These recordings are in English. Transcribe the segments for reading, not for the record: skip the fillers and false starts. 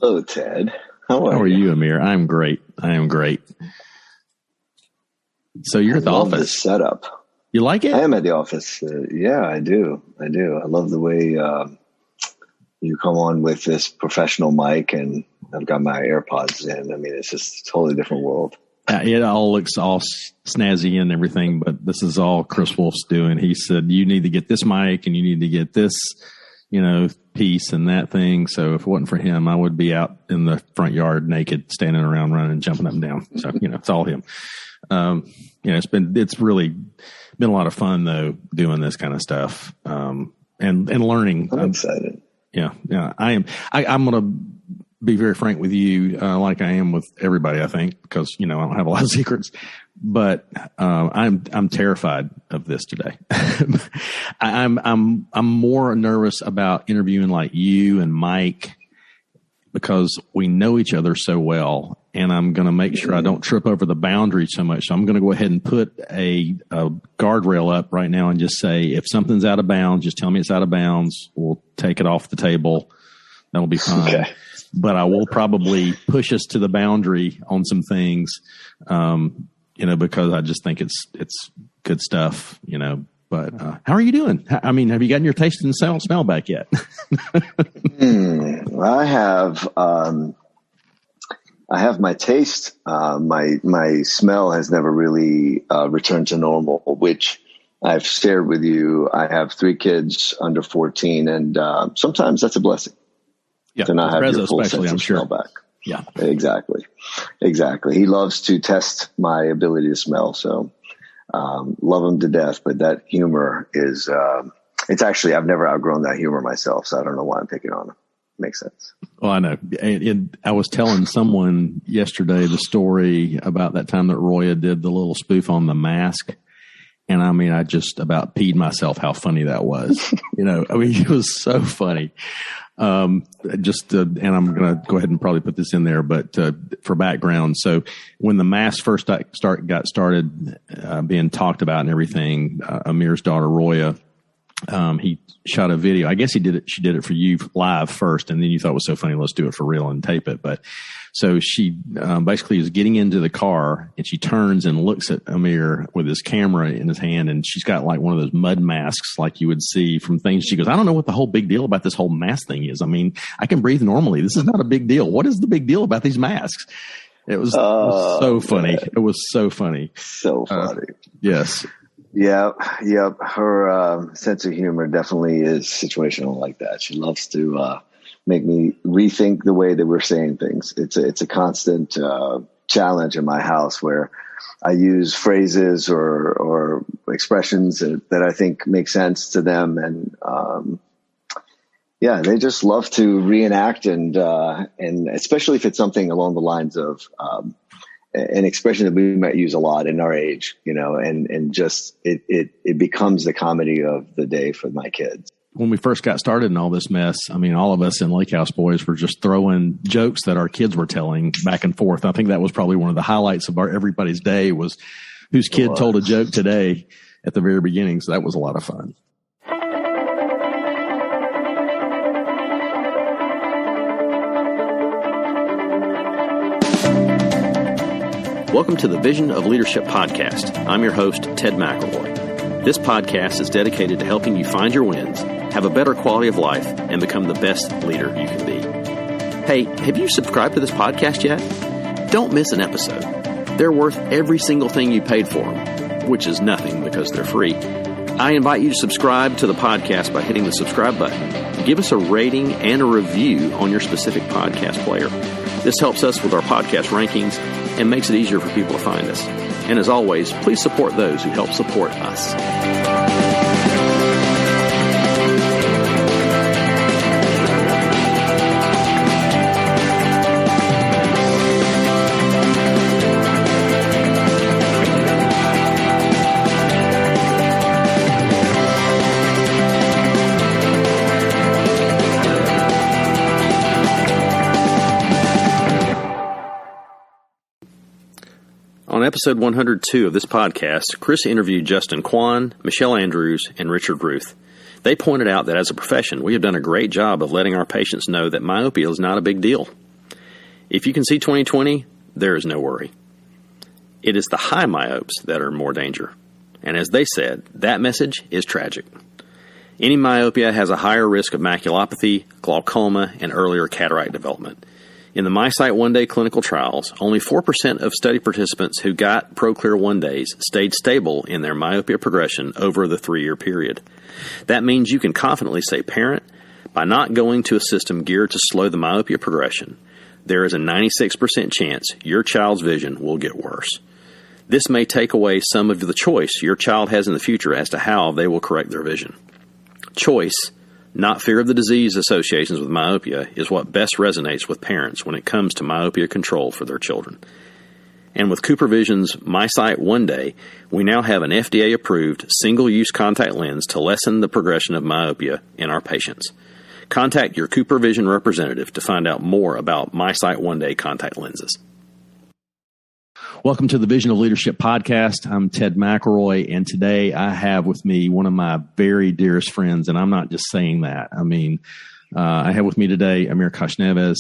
Hello, Ted. How are you, Amir? I am great. So you're at the office. I love this setup. You like it? I am at the office. Yeah, I do. I love the way you come on with this professional mic, and I've got my AirPods in. I mean, it's just a totally different world. It all looks all snazzy and everything, but this is all Chris Wolf's doing. He said, you need to get this mic and you need to get this, piece and that thing. So if it wasn't for him, I would be out in the front yard naked, standing around, running and jumping up and down. So, it's all him. It's really been a lot of fun though, doing this kind of stuff, and learning. I'm excited. Yeah. I'm going to be very frank with you, like I am with everybody, I think, because, I don't have a lot of secrets, but, I'm terrified of this today. I'm more nervous about interviewing like you and Mike because we know each other so well, and I'm going to make sure I don't trip over the boundary so much. So I'm going to go ahead and put a guardrail up right now and just say, if something's out of bounds, just tell me it's out of bounds. We'll take it off the table. That'll be fine. Okay. But I will probably push us to the boundary on some things, because I just think it's good stuff, But how are you doing? I mean, have you gotten your taste and smell back yet? I have my taste. My smell has never really returned to normal, which I've shared with you. I have 3 kids under 14, and sometimes that's a blessing. Yeah, to not have your full sense of smell back. Yeah, exactly. He loves to test my ability to smell. So, love him to death. But that humor is, it's actually, I've never outgrown that humor myself. So I don't know why I'm picking on him. Makes sense. Well, I know. I was telling someone yesterday the story about that time that Roya did the little spoof on the mask. And I mean, I just about peed myself how funny that was. It was so funny. And I'm going to go ahead and probably put this in there, but for background. So when the mask first got started being talked about and everything, Amir's daughter, Roya, he shot a video. I guess she did it for you live first. And then you thought it was so funny. Let's do it for real and tape it. But so she basically is getting into the car, and she turns and looks at Amir with his camera in his hand, and she's got like one of those mud masks like you would see from things. She goes, I don't know what the whole big deal about this whole mask thing is. I mean, I can breathe normally. This is not a big deal. What is the big deal about these masks? It was so funny. God. It was so funny. So funny. Yes. Yep. Her sense of humor definitely is situational like that. She loves to make me rethink the way that we're saying things. It's a constant challenge in my house where I use phrases or expressions that I think make sense to them, and they just love to reenact and especially if it's something along the lines of an expression that we might use a lot in our age, and just it becomes the comedy of the day for my kids. When we first got started in all this mess, I mean, all of us in Lake House Boys were just throwing jokes that our kids were telling back and forth. I think that was probably one of the highlights of everybody's day was whose kid told a joke today at the very beginning. So that was a lot of fun. Welcome to the Vision of Leadership podcast. I'm your host, Ted McElroy. This podcast is dedicated to helping you find your wins, have a better quality of life, and become the best leader you can be. Hey, have you subscribed to this podcast yet? Don't miss an episode. They're worth every single thing you paid for them, which is nothing because they're free. I invite you to subscribe to the podcast by hitting the subscribe button. Give us a rating and a review on your specific podcast player. This helps us with our podcast rankings and makes it easier for people to find us. And as always, please support those who help support us. On episode 102 of this podcast, Chris interviewed Justin Kwan, Michelle Andrews, and Richard Ruth. They pointed out that as a profession, we have done a great job of letting our patients know that myopia is not a big deal. If you can see 20/20, there is no worry. It is the high myopes that are in more danger. And as they said, that message is tragic. Any myopia has a higher risk of maculopathy, glaucoma, and earlier cataract development. In the MiSight one-day clinical trials, only 4% of study participants who got ProClear one-days stayed stable in their myopia progression over the 3-year period. That means you can confidently say, parent, by not going to a system geared to slow the myopia progression, there is a 96% chance your child's vision will get worse. This may take away some of the choice your child has in the future as to how they will correct their vision. Choice, not fear of the disease associations with myopia, is what best resonates with parents when it comes to myopia control for their children. And with CooperVision's MiSight One Day, we now have an FDA-approved single-use contact lens to lessen the progression of myopia in our patients. Contact your CooperVision representative to find out more about MiSight One Day contact lenses. Welcome to the Vision of Leadership podcast. I'm Ted McElroy, and today I have with me one of my very dearest friends, and I'm not just saying that. I mean, I have with me today Amir Khoshnevis.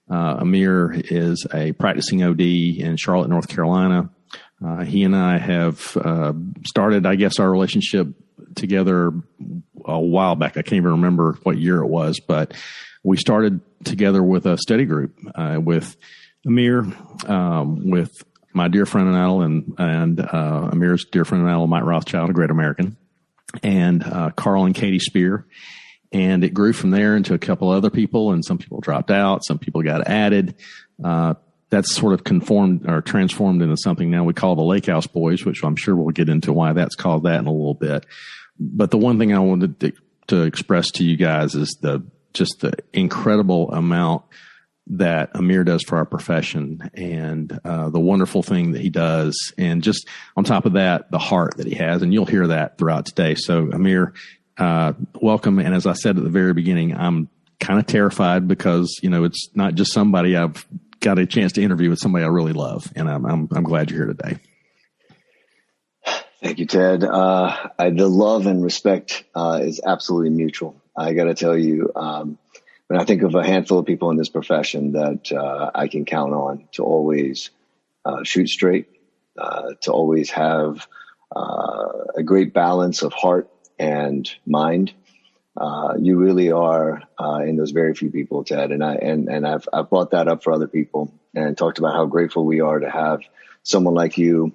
Amir is a practicing OD in Charlotte, North Carolina. He and I have started, I guess, our relationship together a while back. I can't even remember what year it was, but we started together with a study group with Amir, with my dear friend and Al, and Amir's dear friend and Al, Mike Rothschild, a great American, and Carl and Katie Spear. And it grew from there into a couple other people, and some people dropped out, some people got added. That's sort of conformed or transformed into something now we call the Lake House Boys, which I'm sure we'll get into why that's called that in a little bit. But the one thing I wanted to express to you guys is just the incredible amount that Amir does for our profession, and the wonderful thing that he does, and just on top of that, the heart that he has, and you'll hear that throughout today. So Amir, welcome. And as I said at the very beginning, I'm kind of terrified because, it's not just somebody I've got a chance to interview, with somebody I really love, and I'm glad you're here today. Thank you, Ted. The love and respect is absolutely mutual. I got to tell you, when I think of a handful of people in this profession that I can count on to always shoot straight, to always have a great balance of heart and mind, you really are in those very few people, Ted. And I've brought that up for other people and talked about how grateful we are to have someone like you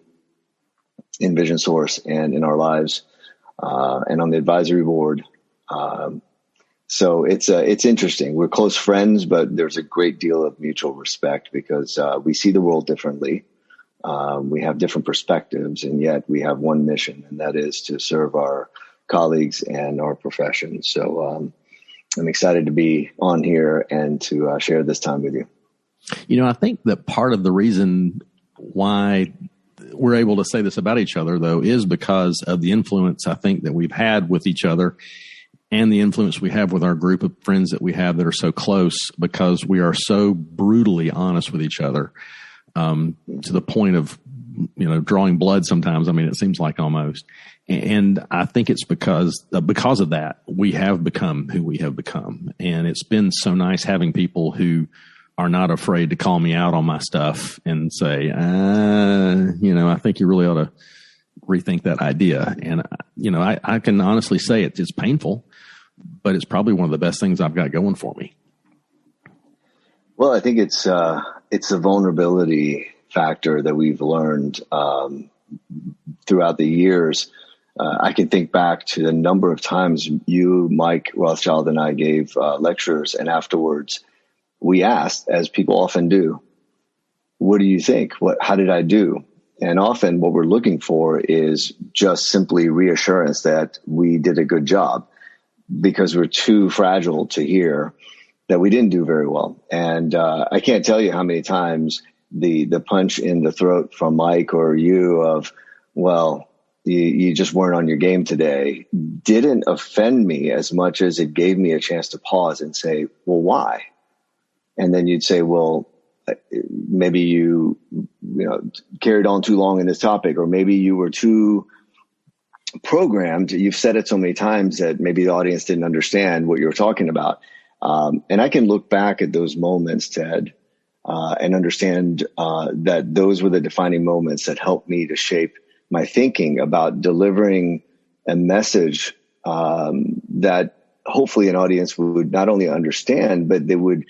in Vision Source and in our lives, and on the advisory board. So it's interesting. We're close friends, but there's a great deal of mutual respect because we see the world differently. We have different perspectives, and yet we have one mission, and that is to serve our colleagues and our profession. So I'm excited to be on here and to share this time with you. I think that part of the reason why we're able to say this about each other, though, is because of the influence I think that we've had with each other, and the influence we have with our group of friends that we have that are so close, because we are so brutally honest with each other, to the point of, drawing blood sometimes. I mean, it seems like almost. And I think it's because of that, we have become who we have become. And it's been so nice having people who are not afraid to call me out on my stuff and say, I think you really ought to rethink that idea. And, I can honestly say it's painful, but it's probably one of the best things I've got going for me. Well, I think it's the vulnerability factor that we've learned throughout the years. I can think back to the number of times you, Mike Rothschild, and I gave lectures, and afterwards we asked, as people often do, what do you think? How did I do? And often what we're looking for is just simply reassurance that we did a good job, because we're too fragile to hear that we didn't do very well. And I can't tell you how many times the punch in the throat from Mike or you of, well, you just weren't on your game today, didn't offend me as much as it gave me a chance to pause and say, well, why? And then you'd say, well, maybe you carried on too long in this topic, or maybe you were too programmed. You've said it so many times that maybe the audience didn't understand what you were talking about. And I can look back at those moments, Ted, and understand that those were the defining moments that helped me to shape my thinking about delivering a message that hopefully an audience would not only understand, but they would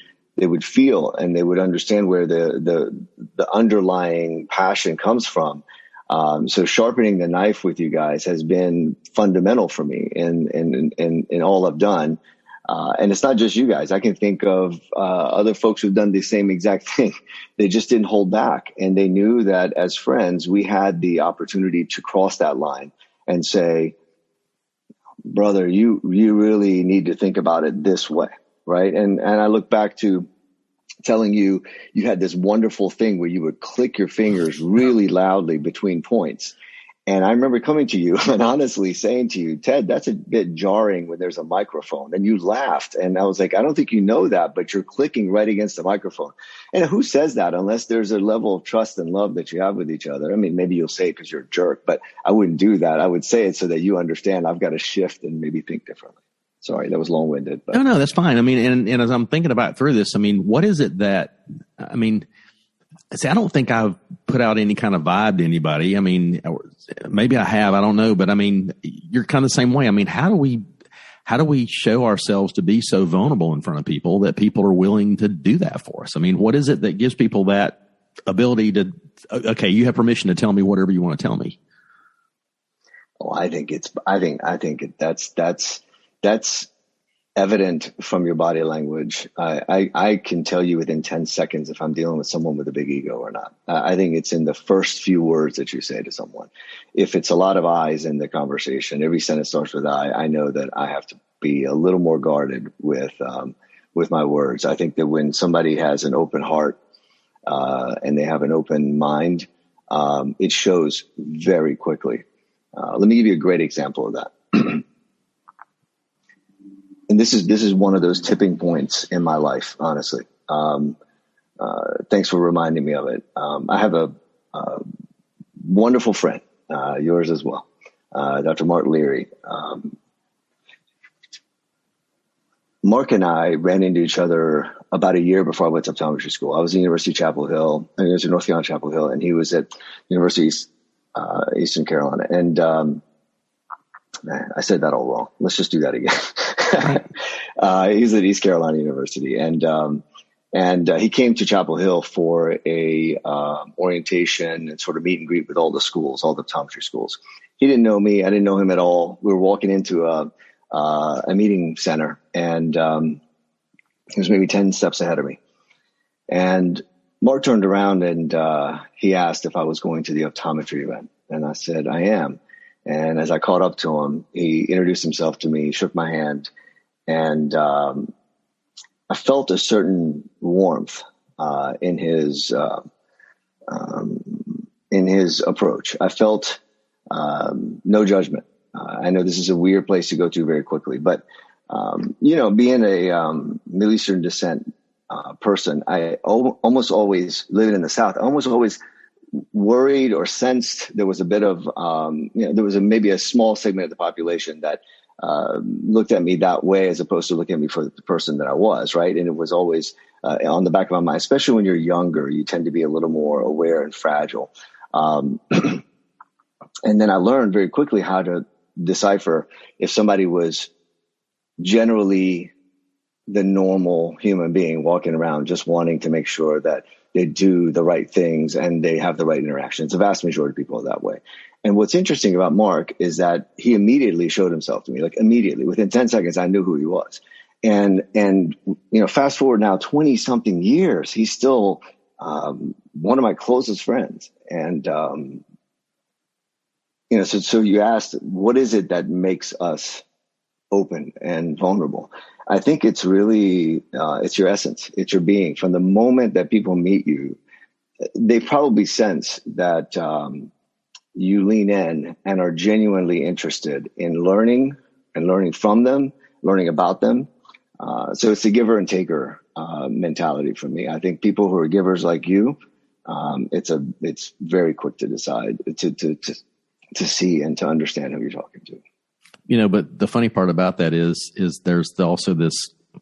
feel, and they would understand where the underlying passion comes from. So sharpening the knife with you guys has been fundamental for me in all I've done. And it's not just you guys. I can think of other folks who've done the same exact thing. They just didn't hold back. And they knew that as friends, we had the opportunity to cross that line and say, brother, you really need to think about it this way, right? And I look back to telling you had this wonderful thing where you would click your fingers really loudly between points. And I remember coming to you and honestly saying to you, Ted, that's a bit jarring when there's a microphone. And you laughed. And I was like, I don't think you know that, but you're clicking right against the microphone. And who says that unless there's a level of trust and love that you have with each other? I mean, maybe you'll say it because you're a jerk, but I wouldn't do that. I would say it so that you understand I've got to shift and maybe think differently. Sorry, that was long-winded. But. No, that's fine. I mean, and as I'm thinking about through this, I mean, what is it that, I mean, see, I don't think I've put out any kind of vibe to anybody. I mean, maybe I have, I don't know, but I mean, you're kind of the same way. I mean, how do we show ourselves to be so vulnerable in front of people that people are willing to do that for us? I mean, what is it that gives people that ability to, okay, you have permission to tell me whatever you want to tell me? Oh, I think that's evident from your body language. I can tell you within 10 seconds if I'm dealing with someone with a big ego or not. I think it's in the first few words that you say to someone. If it's a lot of I's in the conversation, every sentence starts with I know that I have to be a little more guarded with my words. I think that when somebody has an open heart and they have an open mind, it shows very quickly. Let me give you a great example of that. And this is one of those tipping points in my life, honestly. Thanks for reminding me of it. I have a wonderful friend, yours as well, Dr. Mark Leary. Mark and I ran into each other about a year before I went to optometry school. I was at University of Chapel Hill, and he was at North Carolina Chapel Hill, and he was at University of Eastern Carolina. And I said that all wrong. Let's just do that again. He's at East Carolina University, and he came to Chapel Hill for a orientation and sort of meet and greet with all the schools, all the optometry schools. He didn't know me. I didn't know him at all. We were walking into a meeting center, and he was maybe 10 steps ahead of me. And Mark turned around and he asked if I was going to the optometry event, and I said, I am. And as I caught up to him, he introduced himself to me, shook my hand, and I felt a certain warmth in his approach. I felt no judgment. I know this is a weird place to go to very quickly, but being a Middle Eastern descent person, I almost always living in the South. I almost always worried or sensed there was a bit of, there was maybe a small segment of the population that looked at me that way as opposed to looking at me for the person that I was, right? And it was always on the back of my mind, especially when you're younger, you tend to be a little more aware and fragile. And then I learned very quickly how to decipher if somebody was generally the normal human being walking around just wanting to make sure that they do the right things and they have the right interactions. The vast majority of people are that way. And what's interesting about Mark is that he immediately showed himself to me, like immediately. Within 10 seconds, I knew who he was. And fast forward now 20 something years, he's still one of my closest friends. And, so you asked, what is it that makes us open and vulnerable? I think it's really, it's your essence. It's your being. From the moment that people meet you, they probably sense that you lean in and are genuinely interested in learning and learning from them, learning about them. So it's a giver and taker mentality for me. I think people who are givers like you, it's very quick to decide to see and to understand who you're talking to. But the funny part about that is there's also this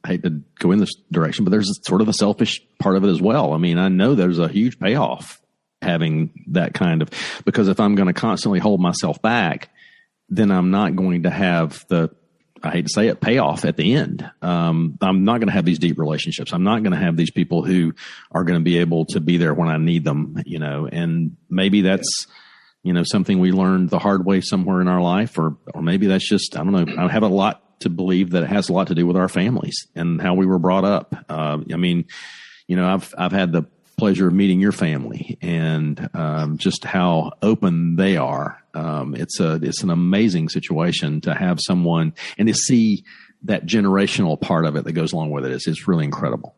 I hate to go in this direction, but there's sort of a selfish part of it as well. I mean, I know there's a huge payoff having that kind of, because if I'm going to constantly hold myself back, then I'm not going to have I hate to say it, payoff at the end. I'm not going to have these deep relationships. I'm not going to have these people who are going to be able to be there when I need them, and maybe that's, something we learned the hard way somewhere in our life, or maybe that's just, I don't know. I have a lot to believe that it has a lot to do with our families and how we were brought up. I've had the pleasure of meeting your family and just how open they are. It's an amazing situation to have someone and to see that generational part of it that goes along with it. It's really incredible.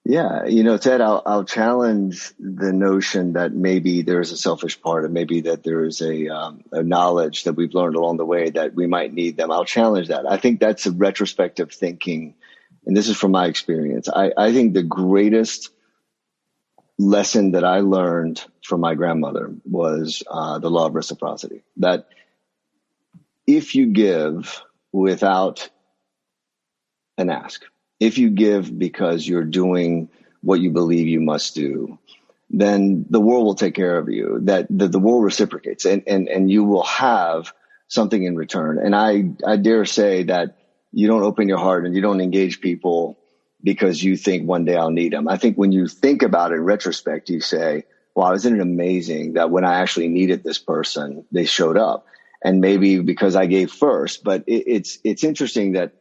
Yeah. Ted, I'll challenge the notion that maybe there's a selfish part, and maybe that there is a knowledge that we've learned along the way that we might need them. I'll challenge that. I think that's a retrospective thinking. And this is from my experience. I think the greatest lesson that I learned from my grandmother was the law of reciprocity, that if you give without an ask, if you give because you're doing what you believe you must do, then the world will take care of you, that the world reciprocates, and you will have something in return. And I dare say that you don't open your heart and you don't engage people because you think one day I'll need them. I think when you think about it in retrospect, you say, wow, isn't it amazing that when I actually needed this person, they showed up? And maybe because I gave first. But it's interesting that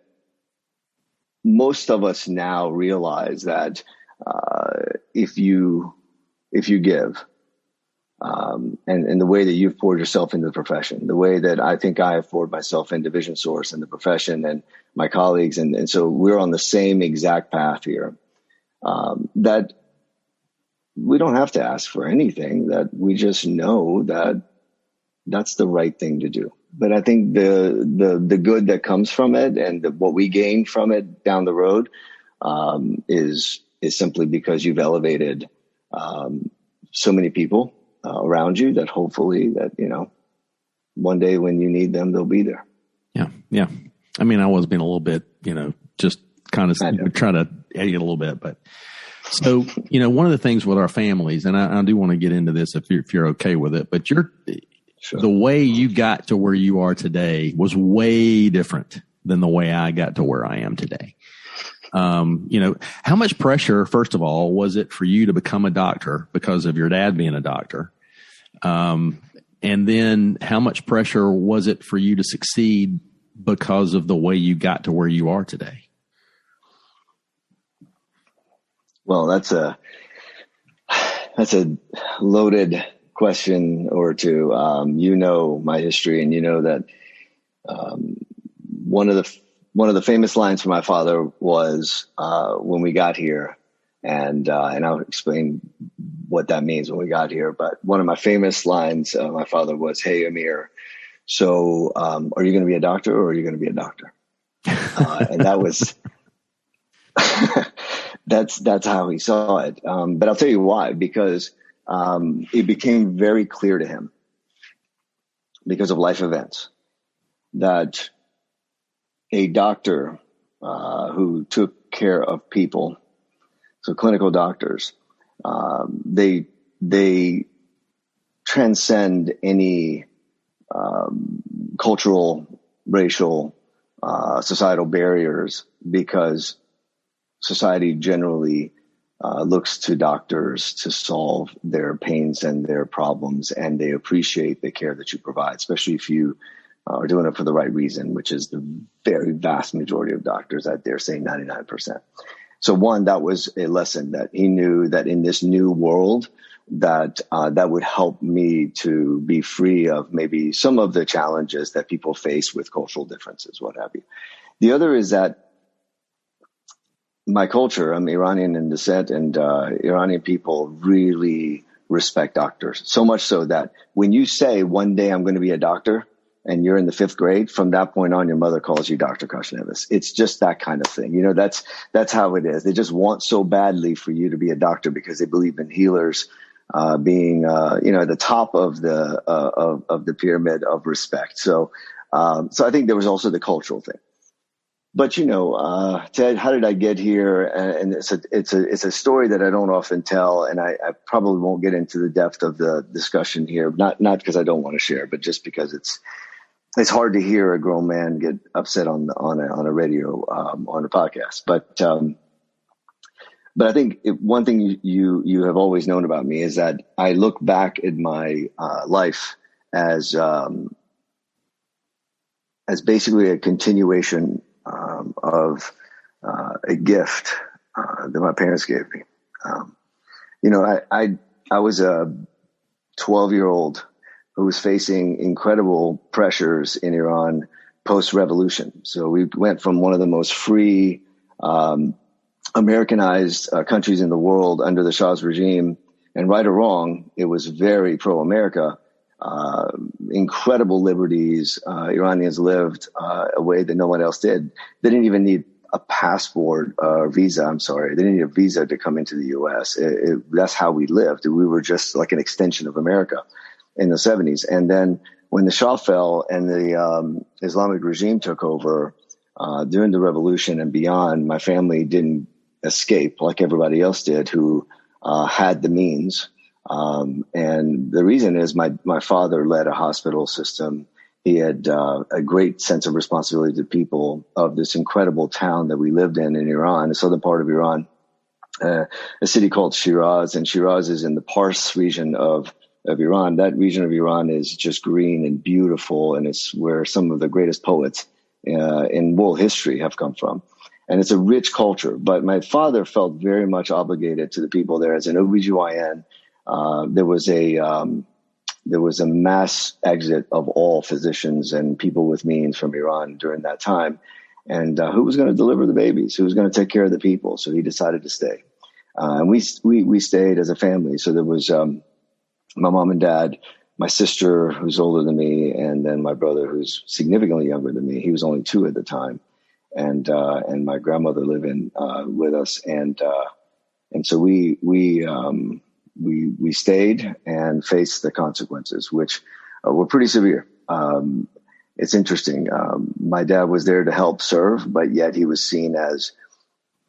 most of us now realize that if you give, and the way that you've poured yourself into the profession, the way that I think I have poured myself into Vision Source and the profession and my colleagues. And so we're on the same exact path here, that we don't have to ask for anything, that we just know that that's the right thing to do. But I think the good that comes from it and what we gain from it down the road, is simply because you've elevated, so many people around you that hopefully that, one day when you need them, they'll be there. Yeah. Yeah. I mean, I was being a little bit, just kind of trying to add it a little bit, but so, one of the things with our families, and I do want to get into this if you're okay with it, but sure. The way you got to where you are today was way different than the way I got to where I am today. How much pressure, first of all, was it for you to become a doctor because of your dad being a doctor? And then how much pressure was it for you to succeed because of the way you got to where you are today? Well, that's a loaded question or two. My history, and that one of the famous lines from my father was when we got here, and I'll explain what that means when we got here. But one of my famous lines, my father was, "Hey, Amir, so are you going to be a doctor or are you going to be a doctor?" And that was that's how he saw it. But I'll tell you why, because it became very clear to him, because of life events, that a doctor who took care of people, so clinical doctors, they transcend any cultural, racial, societal barriers, because society generally looks to doctors to solve their pains and their problems, and they appreciate the care that you provide, especially if you are doing it for the right reason, which is the very vast majority of doctors, I dare say 99%. So one, that was a lesson that he knew that in this new world, that would help me to be free of maybe some of the challenges that people face with cultural differences, what have you. The other is that my culture, I'm Iranian in descent, and Iranian people really respect doctors, so much so that when you say one day I'm going to be a doctor and you're in the 5th grade, from that point on, your mother calls you Dr. Khoshnevis. It's just that kind of thing. That's how it is. They just want so badly for you to be a doctor because they believe in healers being, at the top of the pyramid of respect. So I think there was also the cultural thing. But Ted, how did I get here? And it's a story that I don't often tell, and I probably won't get into the depth of the discussion here. Not because I don't want to share, but just because it's hard to hear a grown man get upset on a radio on a podcast. But I think one thing you have always known about me is that I look back at my life as basically a continuation of a gift that my parents gave me. I was a 12-year-old who was facing incredible pressures in Iran post-revolution. So we went from one of the most free, Americanized countries in the world under the Shah's regime, and right or wrong, it was very pro-America. Incredible liberties. Iranians lived a way that no one else did. They didn't even need a passport or visa. I'm sorry. They didn't need a visa to come into the U.S. That's how we lived. We were just like an extension of America in the 70s. And then when the Shah fell and the Islamic regime took over during the revolution and beyond, my family didn't escape like everybody else did who had the means. And the reason is my father led a hospital system. He had a great sense of responsibility to people of this incredible town that we lived in Iran, the southern part of Iran, a city called Shiraz. And Shiraz is in the Pars region of Iran. That region of Iran is just green and beautiful, and it's where some of the greatest poets in world history have come from. And it's a rich culture. But my father felt very much obligated to the people there as an OBGYN. There was a mass exit of all physicians and people with means from Iran during that time. And who was going to deliver the babies? Who was going to take care of the people? So he decided to stay. And we stayed as a family. So there was my mom and dad, my sister, who's older than me, and then my brother, who's significantly younger than me. He was only 2 at the time. And my grandmother living with us. And so we stayed and faced the consequences, which were pretty severe. It's interesting. My dad was there to help serve, but yet he was seen as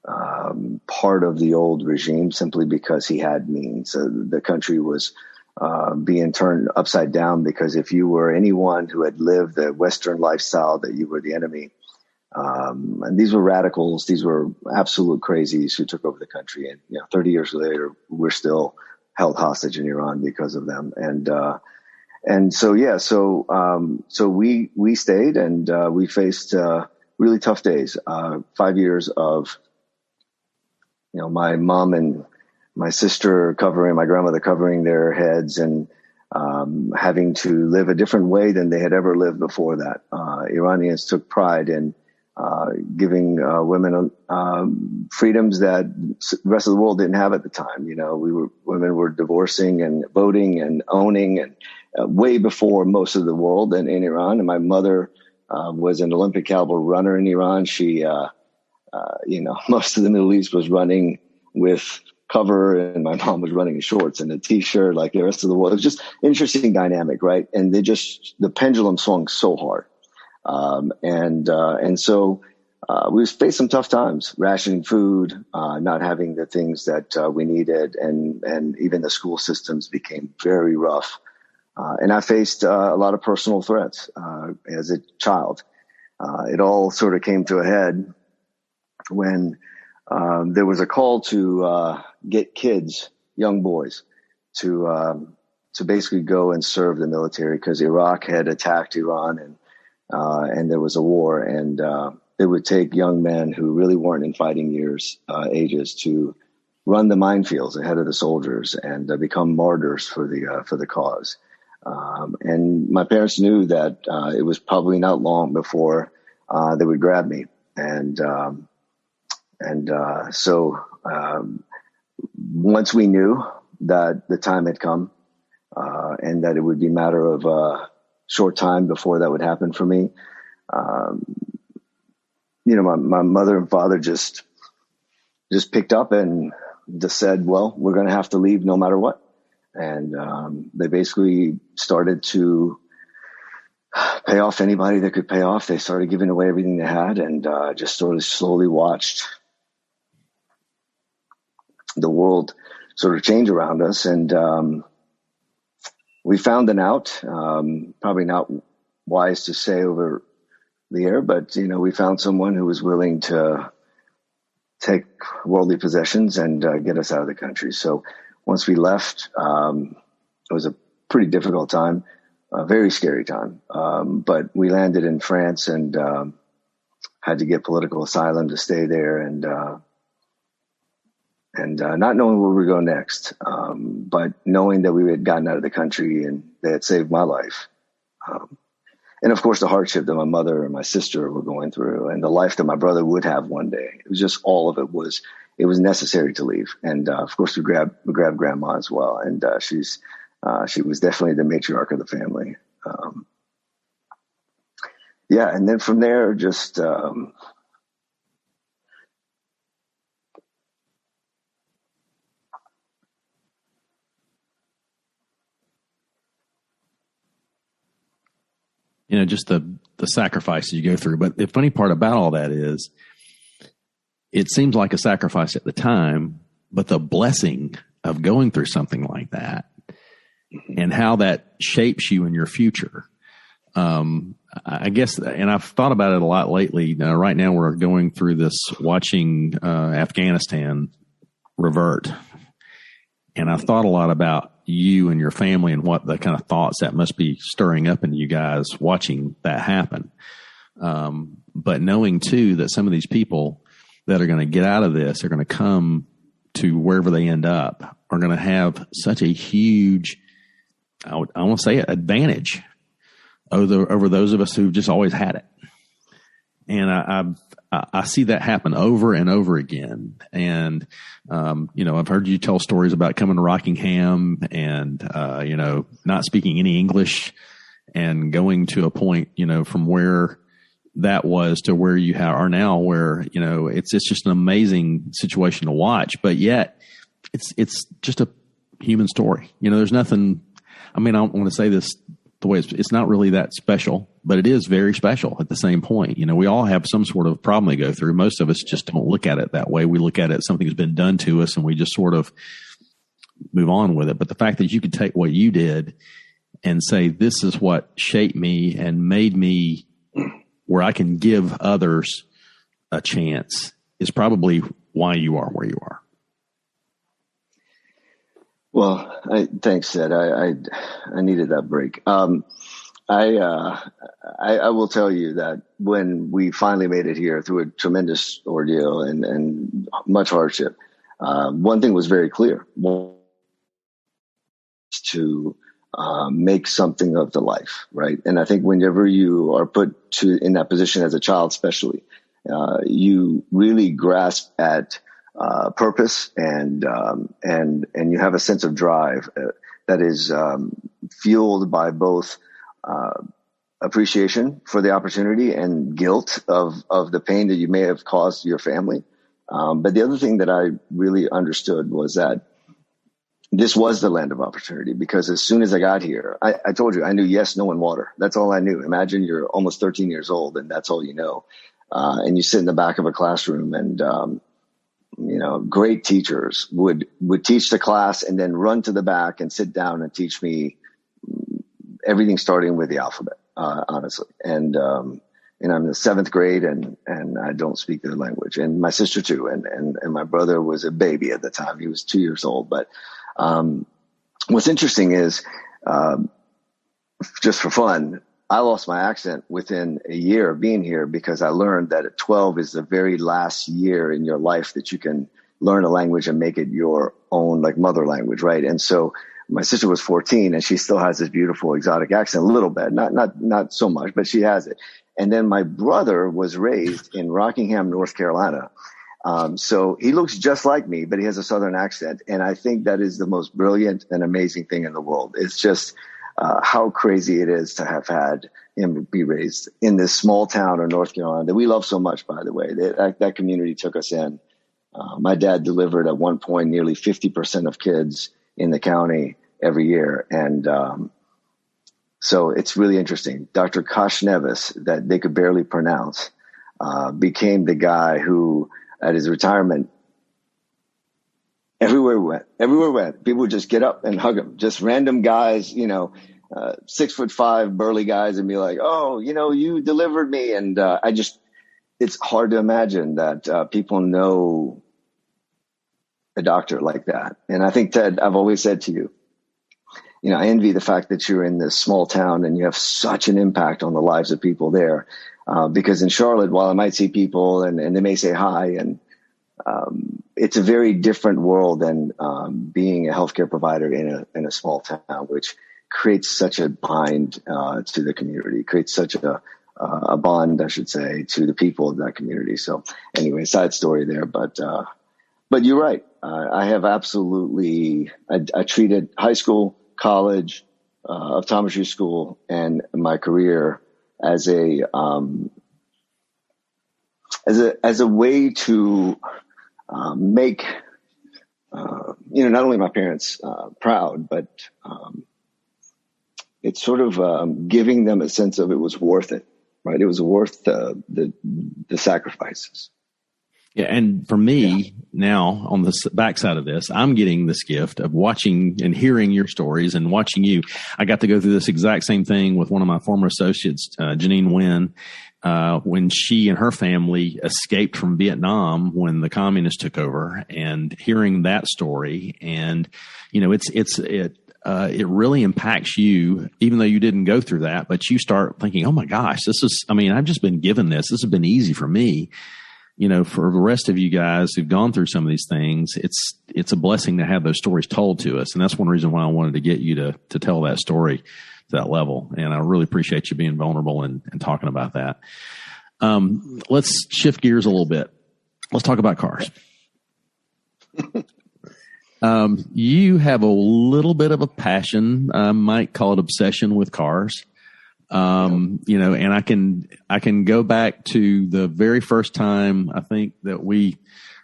part of the old regime simply because he had means. The country was being turned upside down because if you were anyone who had lived the Western lifestyle, that you were the enemy. And these were radicals. These were absolute crazies who took over the country. And 30 years later, we're still held hostage in Iran because of them. So we stayed and we faced really tough days. 5 years of my mom and my sister my grandmother covering their heads and having to live a different way than they had ever lived before that. Iranians took pride in giving women freedoms that the rest of the world didn't have at the time. Women were divorcing and voting and owning, and way before most of the world in Iran. And my mother was an Olympic caliber runner in Iran. She, most of the Middle East was running with cover, and my mom was running in shorts and a t-shirt like the rest of the world. It was just interesting dynamic, right? And the pendulum swung so hard. So we faced some tough times, rationing food, not having the things that we needed. And even the school systems became very rough. And I faced a lot of personal threats as a child. It all sort of came to a head when there was a call to get kids, young boys, to basically go and serve the military because Iraq had attacked Iran and there was a war, and it would take young men who really weren't in fighting ages to run the minefields ahead of the soldiers and become martyrs for the cause. And my parents knew that it was probably not long before they would grab me, so once we knew that the time had come and that it would be a matter of short time before that would happen for me. My mother and father just picked up and just said, well, we're going to have to leave no matter what. And they basically started to pay off anybody that could pay off. They started giving away everything they had, and just sort of slowly watched the world sort of change around us. And we found an out, probably not wise to say over the air, but, we found someone who was willing to take worldly possessions and get us out of the country. So once we left, it was a pretty difficult time, a very scary time. But we landed in France and had to get political asylum to stay there, and not knowing where we were going next, but knowing that we had gotten out of the country and they had saved my life. And of course, the hardship that my mother and my sister were going through, and the life that my brother would have one day. It was just all of it was necessary to leave. And of course, we grabbed grandma as well, and she was definitely the matriarch of the family. And then from there, just just the sacrifices you go through. But the funny part about all that is it seems like a sacrifice at the time, but the blessing of going through something like that and how that shapes you in your future. I guess, and I've thought about it a lot lately. Right now we're going through this, watching Afghanistan revert. And I've thought a lot about you and your family and what the kind of thoughts that must be stirring up in you guys watching that happen. But knowing too that some of these people that are going to get out of this are going to come to wherever they end up are going to have such a huge, I want to say, advantage over those of us who've just always had it. And I see that happen over and over again. And, I've heard you tell stories about coming to Rockingham and, not speaking any English and going to a point, from where that was to where you are now, where, it's just an amazing situation to watch, but yet it's just a human story. There's nothing, I don't want to say this the way it's not really that special, but it is very special at the same point. We all have some sort of problem we go through. Most of us just don't look at it that way. We look at it as something that's been done to us and we just sort of move on with it. But the fact that you could take what you did and say, this is what shaped me and made me where I can give others a chance is probably why you are where you are. Well, thanks, Ed. I needed that break. I will tell you that when we finally made it here through a tremendous ordeal and much hardship, one thing was very clear: to make something of the life, right? And I think whenever you are put in that position as a child, especially, you really grasp at purpose and you have a sense of drive that is fueled by both appreciation for the opportunity and guilt of the pain that you may have caused your family. But the other thing that I really understood was that this was the land of opportunity, because as soon as I got here, I told you, I knew yes, no, and water. That's all I knew. Imagine you're almost 13 years old and that's all you know. And you sit in the back of a classroom and, great teachers would teach the class and then run to the back and sit down and teach me everything starting with the alphabet, honestly. And I'm in the seventh grade and I don't speak their language, and my sister too. And my brother was a baby at the time. He was 2 years old. But, what's interesting is, just for fun, I lost my accent within a year of being here, because I learned that at 12 is the very last year in your life that you can learn a language and make it your own, like, mother language, right? And so my sister was 14 and she still has this beautiful exotic accent, a little bit, not so much, but she has it. And then my brother was raised in Rockingham, North Carolina. So he looks just like me, but he has a Southern accent. And I think that is the most brilliant and amazing thing in the world. It's just how crazy it is to have had him be raised in this small town of North Carolina that we love so much, by the way. That community took us in. My dad delivered at one point nearly 50% of kids in the county every year. And So it's really interesting. Dr. Khoshnevis, that they could barely pronounce, became the guy who, at his retirement, everywhere we went, people would just get up and hug him. Just random guys, 6'5" burly guys, and be like, "Oh, you delivered me." And it's hard to imagine that people know a doctor like that. And I think, Ted, I've always said to you, I envy the fact that you're in this small town and you have such an impact on the lives of people there. Because in Charlotte, while I might see people and they may say hi, and it's a very different world than being a healthcare provider in a small town, which creates such a bind to the community, creates such a bond, I should say, to the people of that community. So anyway, side story there, but you're right. I have absolutely, I treated high school, college, optometry school, and my career as a way to make not only my parents proud, but it's sort of giving them a sense of it was worth it, right? It was worth the sacrifices. Yeah, and for me now, on the backside of this, I'm getting this gift of watching and hearing your stories and watching you. I got to go through this exact same thing with one of my former associates, Janine Nguyen, when she and her family escaped from Vietnam when the communists took over, and hearing that story. And it really impacts you, even though you didn't go through that, but you start thinking, oh my gosh, I've just been given this. This has been easy for me. For the rest of you guys who've gone through some of these things, it's a blessing to have those stories told to us. And that's one reason why I wanted to get you to tell that story to that level. And I really appreciate you being vulnerable and talking about that. Let's shift gears a little bit. Let's talk about cars. You have a little bit of a passion, I might call it obsession, with cars. And I can go back to the very first time I think that we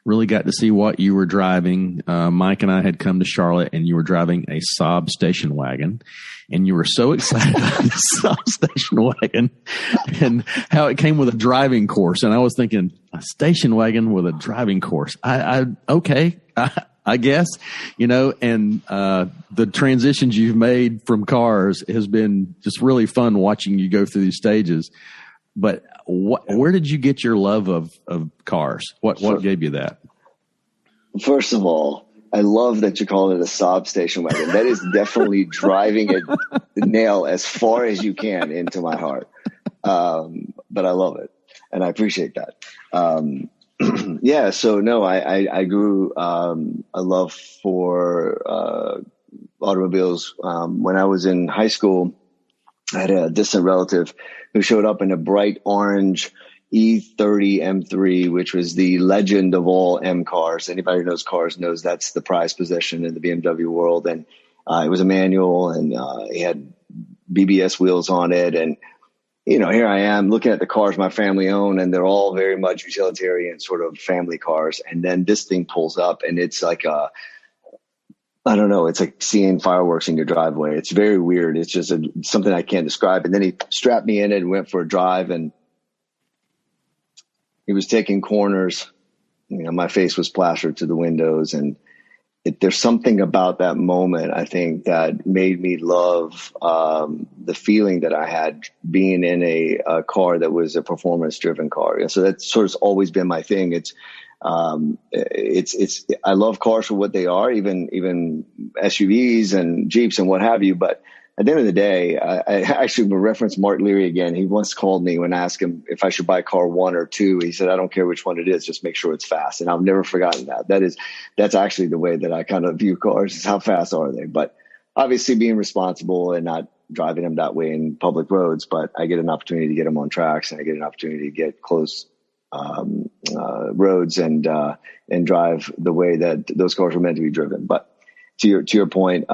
really got to see what you were driving. Mike and I had come to Charlotte, and you were driving a Saab station wagon, and you were so excited about this Saab station wagon and how it came with a driving course. And I was thinking, a station wagon with a driving course. I guess, and the transitions you've made from cars has been just really fun watching you go through these stages. But where did you get your love of cars? What gave you that? First of all, I love that you call it a Saab station wagon. That is definitely driving a nail as far as you can into my heart. But I love it, and I appreciate that. Yeah. So no, I grew a love for automobiles. When I was in high school, I had a distant relative who showed up in a bright orange E30 M3, which was the legend of all M cars. Anybody who knows cars knows that's the prized possession in the BMW world. And it was a manual, and it had BBS wheels on it. And here I am looking at the cars my family own, and they're all very much utilitarian sort of family cars. And then this thing pulls up, and it's like I don't know, it's like seeing fireworks in your driveway. It's very weird. It's just something I can't describe. And then he strapped me in it and went for a drive, and he was taking corners. My face was plastered to the windows, and there's something about that moment, I think, that made me love the feeling that I had being in a car that was a performance-driven car. And so that's sort of always been my thing. I love cars for what they are, even SUVs and Jeeps and what have you. But at the end of the day, I actually will reference Mark Leary again. He once called me when I asked him if I should buy car 1 or 2. He said, I don't care which one it is, just make sure it's fast. And I've never forgotten that. That's actually the way that I kind of view cars, is how fast are they? But obviously being responsible and not driving them that way in public roads, but I get an opportunity to get them on tracks, and I get an opportunity to get close roads and drive the way that those cars were meant to be driven. But to your point,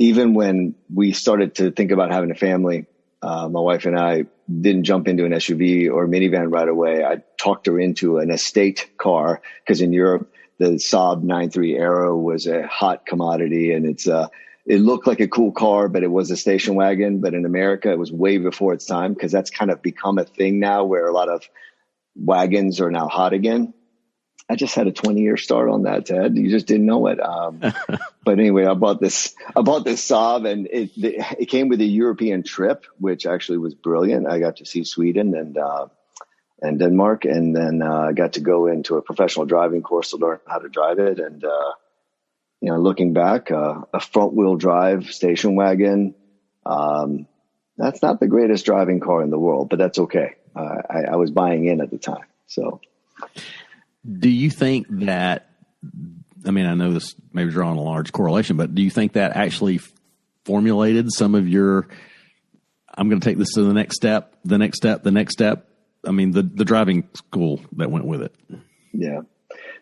even when we started to think about having a family, my wife and I didn't jump into an SUV or minivan right away. I talked her into an estate car, because in Europe, the Saab 9.3 Aero was a hot commodity, and it's it looked like a cool car, but it was a station wagon. But in America, it was way before its time, because that's kind of become a thing now where a lot of wagons are now hot again. I just had a 20-year start on that, Ted. You just didn't know it. But anyway, I bought this Saab, and it came with a European trip, which actually was brilliant. I got to see Sweden and Denmark, and then I got to go into a professional driving course to learn how to drive it. And looking back, a front-wheel drive station wagon, that's not the greatest driving car in the world, but that's okay. I was buying in at the time, so. Do you think that, I mean, I know this may be drawing a large correlation, but do you think that actually formulated some of your, I'm going to take this to the next step? I mean, the driving school that went with it. Yeah.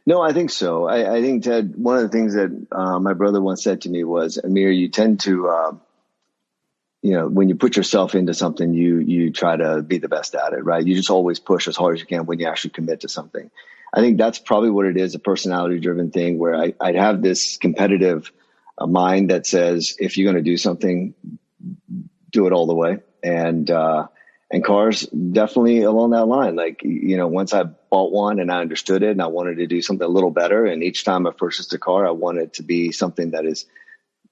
No, I think so. I think, Ted, one of the things that my brother once said to me was, Amir, you tend to, when you put yourself into something, you try to be the best at it, right? You just always push as hard as you can when you actually commit to something. I think that's probably what it is, a personality-driven thing where I'd have this competitive mind that says, if you're going to do something, do it all the way. And cars definitely along that line. Like, once I bought one and I understood it and I wanted to do something a little better. And each time I purchased a car, I wanted it to be something that is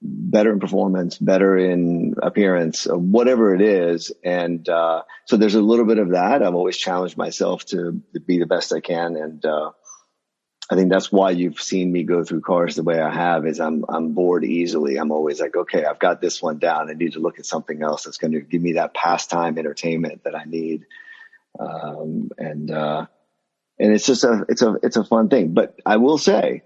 better in performance, better in appearance, whatever it is. And so there's a little bit of that. I've always challenged myself to be the best I can. And I think that's why you've seen me go through cars the way I have, is I'm bored easily. I'm always like, okay, I've got this one down. I need to look at something else that's going to give me that pastime entertainment that I need. And it's just it's a fun thing. But I will say,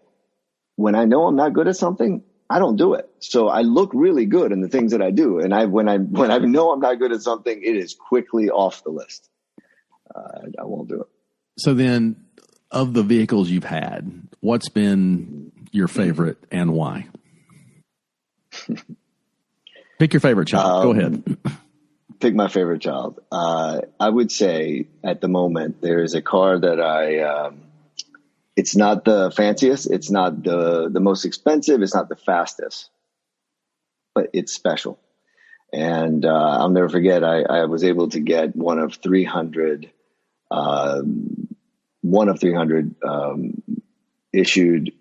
when I know I'm not good at something, I don't do it. So I look really good in the things that I do. And when I know I'm not good at something, it is quickly off the list. I won't do it. So then, of the vehicles you've had, what's been your favorite and why? Pick your favorite child. Go ahead. Pick my favorite child. I would say at the moment, there is a car that it's not the fanciest. It's not the most expensive. It's not the fastest, but it's special. And I'll never forget, I was able to get one of 300 issued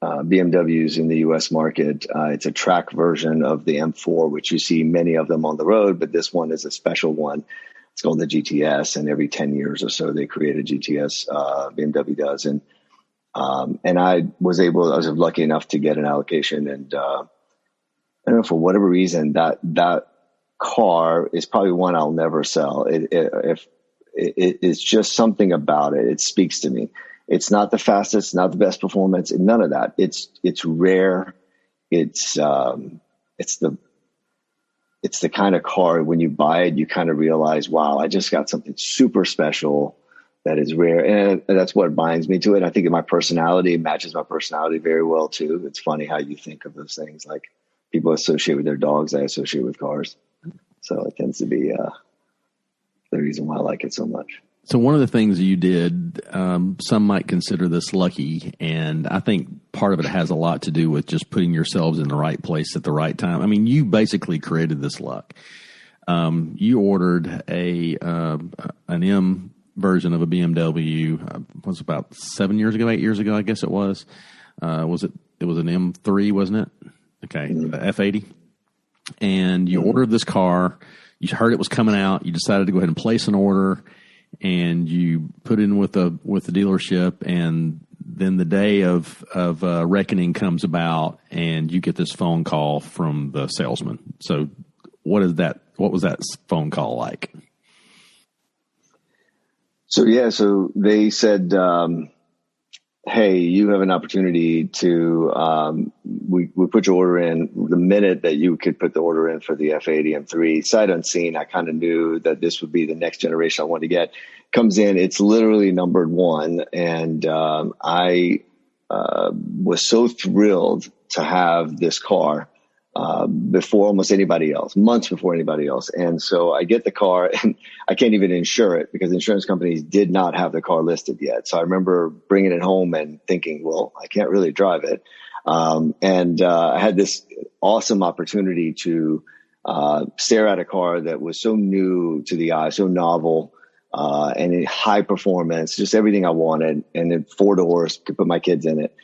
BMWs in the U.S. market. It's a track version of the M4, which you see many of them on the road, but this one is a special one. It's called the GTS, and every 10 years or so they create a GTS, BMW does. And I was lucky enough to get an allocation, and I don't know, for whatever reason, that car is probably one I'll never sell. It's just something about it. It speaks to me. It's not the fastest, not the best performance, none of that. It's rare. It's the kind of car, when you buy it, you kind of realize, wow, I just got something super special that is rare. And that's what binds me to it. I think my personality matches my personality very well too. It's funny how you think of those things. Like, people associate with their dogs, I associate with cars. So it tends to be the reason why I like it so much. So one of the things you did, some might consider this lucky, and I think part of it has a lot to do with just putting yourselves in the right place at the right time. I mean, you basically created this luck. You ordered an M version of a BMW. Was about 7 years ago, 8 years ago, I guess it was. It was an M3, wasn't it? Okay, the F80. And you ordered this car. You heard it was coming out. You decided to go ahead and place an order, and you put in with the dealership. And then the day of reckoning comes about, and you get this phone call from the salesman. So, what was that phone call like? So they said, hey, you have an opportunity to, we put your order in the minute that you could put the order in for the F80 M3. Sight unseen, I kind of knew that this would be the next generation I wanted to get. Comes in, it's literally numbered 1. And I was so thrilled to have this car before almost anybody else, months before anybody else. And so I get the car, and I can't even insure it because insurance companies did not have the car listed yet. So I remember bringing it home and thinking, well, I can't really drive it. I had this awesome opportunity to stare at a car that was so new to the eye, so novel, and in high performance, just everything I wanted. And then 4 doors, could put my kids in it,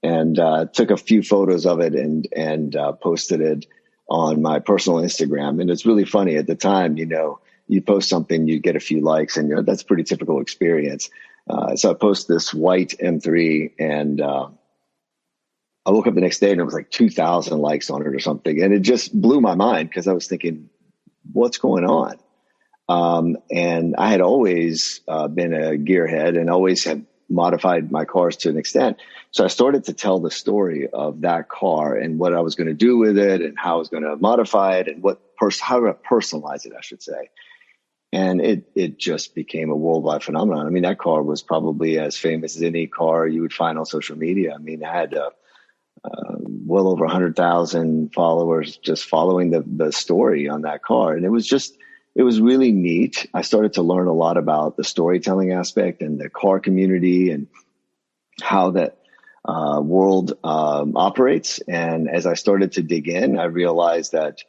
and took a few photos of it and posted it on my personal Instagram. And it's really funny at the time, you post something, you get a few likes, and that's a pretty typical experience. So I posted this white M3, and I woke up the next day and it was like 2,000 likes on it or something. And it just blew my mind because I was thinking, what's going on? And I had always been a gearhead and always had modified my cars to an extent. So I started to tell the story of that car and what I was going to do with it and how I was going to modify it and how to personalize it, I should say. And it just became a worldwide phenomenon. I mean, that car was probably as famous as any car you would find on social media. I mean, I had well over 100,000 followers just following the story on that car. And it was really neat. I started to learn a lot about the storytelling aspect and the car community and how that world operates. And as I started to dig in, I realized that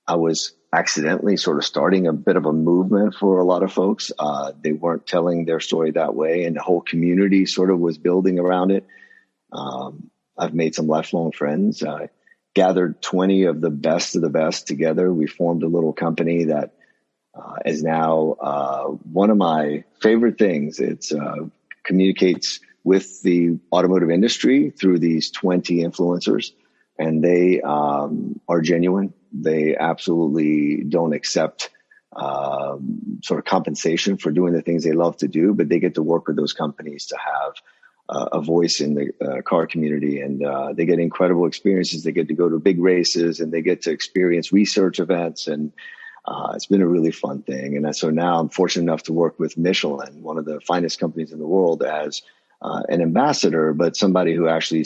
I was accidentally sort of starting a bit of a movement for a lot of folks. They weren't telling their story that way, and the whole community sort of was building around it. I've made some lifelong friends. I gathered 20 of the best together. We formed a little company that is now one of my favorite things. It communicates with the automotive industry through these 20 influencers, and they are genuine. They absolutely don't accept sort of compensation for doing the things they love to do, but they get to work with those companies to have a voice in the car community, and they get incredible experiences. They get to go to big races, and they get to experience research events, and it's been a really fun thing. And so now I'm fortunate enough to work with Michelin, one of the finest companies in the world, as an ambassador, but somebody who actually,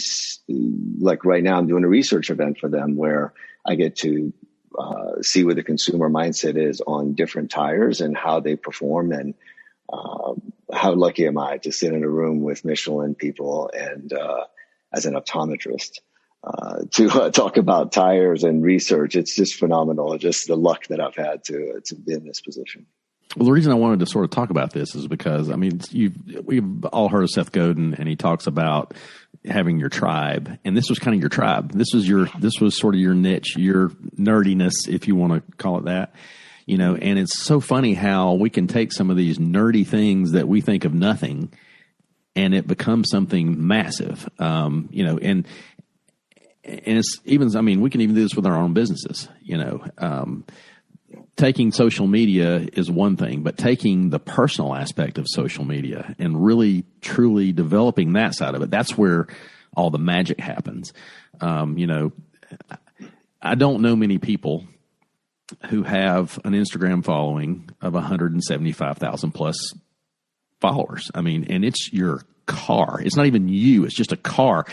like right now, I'm doing a research event for them where I get to see what the consumer mindset is on different tires and how they perform, and how lucky am I to sit in a room with Michelin people and as an optometrist to talk about tires and research. It's just phenomenal, just the luck that I've had to be in this position. Well, the reason I wanted to sort of talk about this is because, I mean, we've all heard of Seth Godin, and he talks about having your tribe, and this was kind of your tribe. This was sort of your niche, your nerdiness, if you want to call it that. And it's so funny how we can take some of these nerdy things that we think of nothing, and it becomes something massive. And it's even, I mean, we can even do this with our own businesses. Taking social media is one thing, but taking the personal aspect of social media and really, truly developing that side of it, that's where all the magic happens. I don't know many people who have an Instagram following of 175,000 plus followers. I mean, and it's your car. It's not even you. It's just a car,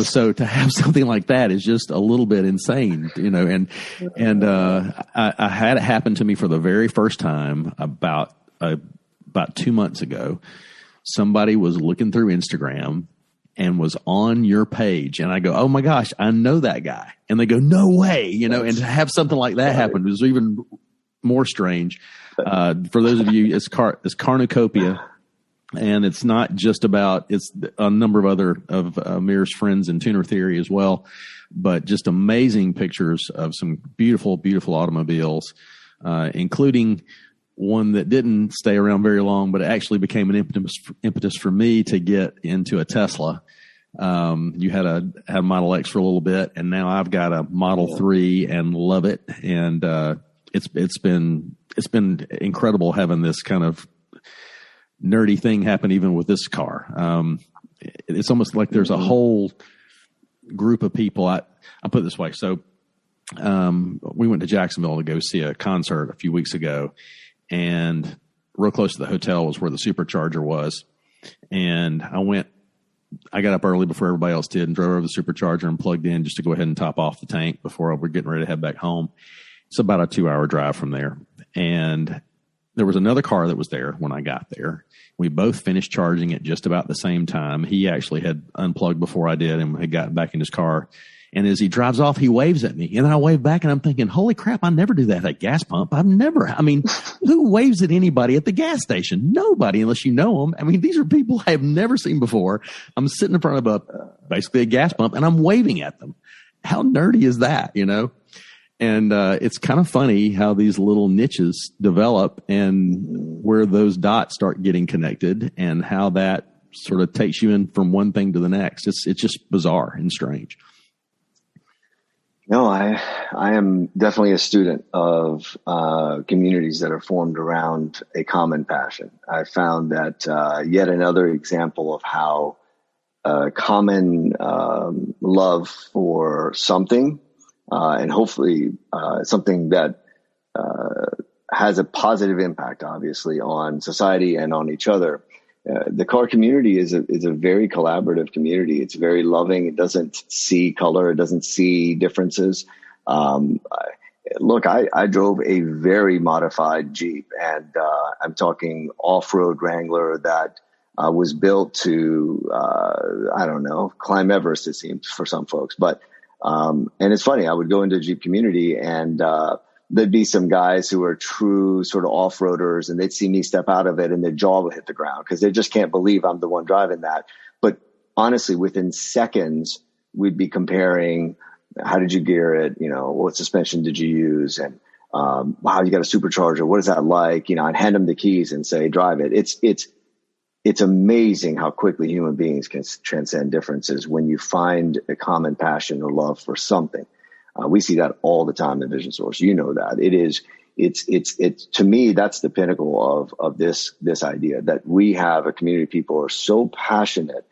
so to have something like that is just a little bit insane, and I had it happen to me for the very first time about 2 months ago. Somebody was looking through Instagram and was on your page, and I go, "Oh my gosh, I know that guy." And they go, "No way," and to have something like that happen was even more strange. For those of you, it's Carnucopia. And it's not just about, it's a number of other of Amir's friends in Tuner Theory as well, but just amazing pictures of some beautiful, beautiful automobiles, including one that didn't stay around very long, but it actually became an impetus for me to get into a Tesla. You had a Model X for a little bit, and now I've got a Model 3 and love it. And it's been incredible having this kind of nerdy thing happen even with this car. It's almost like there's a whole group of people. I'll put it this way. So we went to Jacksonville to go see a concert a few weeks ago, and real close to the hotel was where the supercharger was. And I got up early before everybody else did and drove over the supercharger and plugged in just to go ahead and top off the tank before we're getting ready to head back home. It's about a 2-hour drive from there. And there was another car that was there when I got there. We both finished charging at just about the same time. He actually had unplugged before I did and had gotten back in his car. And as he drives off, he waves at me. And I wave back and I'm thinking, holy crap, I never do that at a gas pump. Who waves at anybody at the gas station? Nobody, unless you know them. I mean, these are people I have never seen before. I'm sitting in front of basically a gas pump and I'm waving at them. How nerdy is that, you know? And it's kind of funny how these little niches develop and where those dots start getting connected and how that sort of takes you in from one thing to the next. It's just bizarre and strange. No, I am definitely a student of communities that are formed around a common passion. I found that yet another example of how common love for something, and hopefully something that has a positive impact, obviously, on society and on each other. The car community is a very collaborative community. It's very loving. It doesn't see color. It doesn't see differences. Look, I drove a very modified Jeep, and I'm talking off-road Wrangler that was built to, I don't know, climb Everest, it seems, for some folks. But and it's funny, I would go into a Jeep community and there'd be some guys who are true sort of off-roaders, and they'd see me step out of it and their jaw would hit the ground because they just can't believe I'm the one driving that. But honestly, within seconds, we'd be comparing, how did you gear it? You know, what suspension did you use? And wow, you got a supercharger. What is that like? You know, I'd hand them the keys and say, drive it. It's amazing how quickly human beings can transcend differences when you find a common passion or love for something. We see that all the time in Vision Source. You know that it's to me, that's the pinnacle of this idea that we have a community of people who are so passionate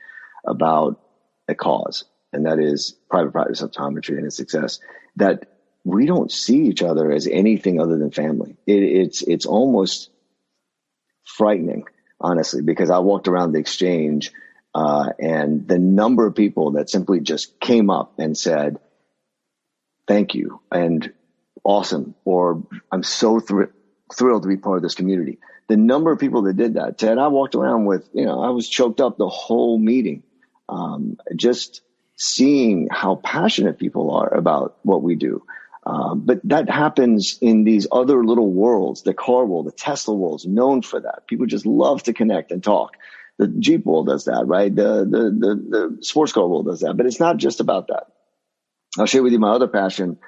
about a cause, and that is private practice optometry and its success, that we don't see each other as anything other than family. It's almost frightening, honestly, because I walked around the exchange and the number of people that simply just came up and said, thank you, and awesome, or I'm so thrilled to be part of this community. The number of people that did that, Ted, I walked around with, I was choked up the whole meeting, just seeing how passionate people are about what we do. But that happens in these other little worlds, the car world, the Tesla world is known for that. People just love to connect and talk. The Jeep world does that, right? The sports car world does that, but it's not just about that. I'll share with you my other passion.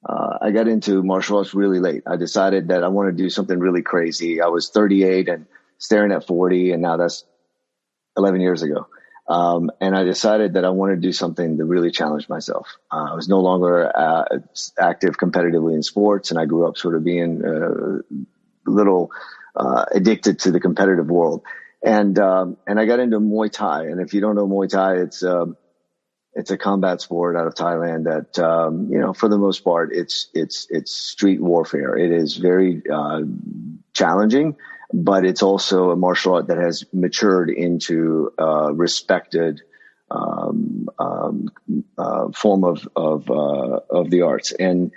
I got into martial arts really late. I decided that I want to do something really crazy. I was 38 and staring at 40, and now that's 11 years ago. And I decided that I wanted to do something to really challenge myself. I was no longer active competitively in sports, and I grew up sort of being a little addicted to the competitive world. And I got into Muay Thai. And if you don't know Muay Thai, it's a combat sport out of Thailand that, for the most part, it's street warfare. It is very challenging, but it's also a martial art that has matured into a respected form of the arts. And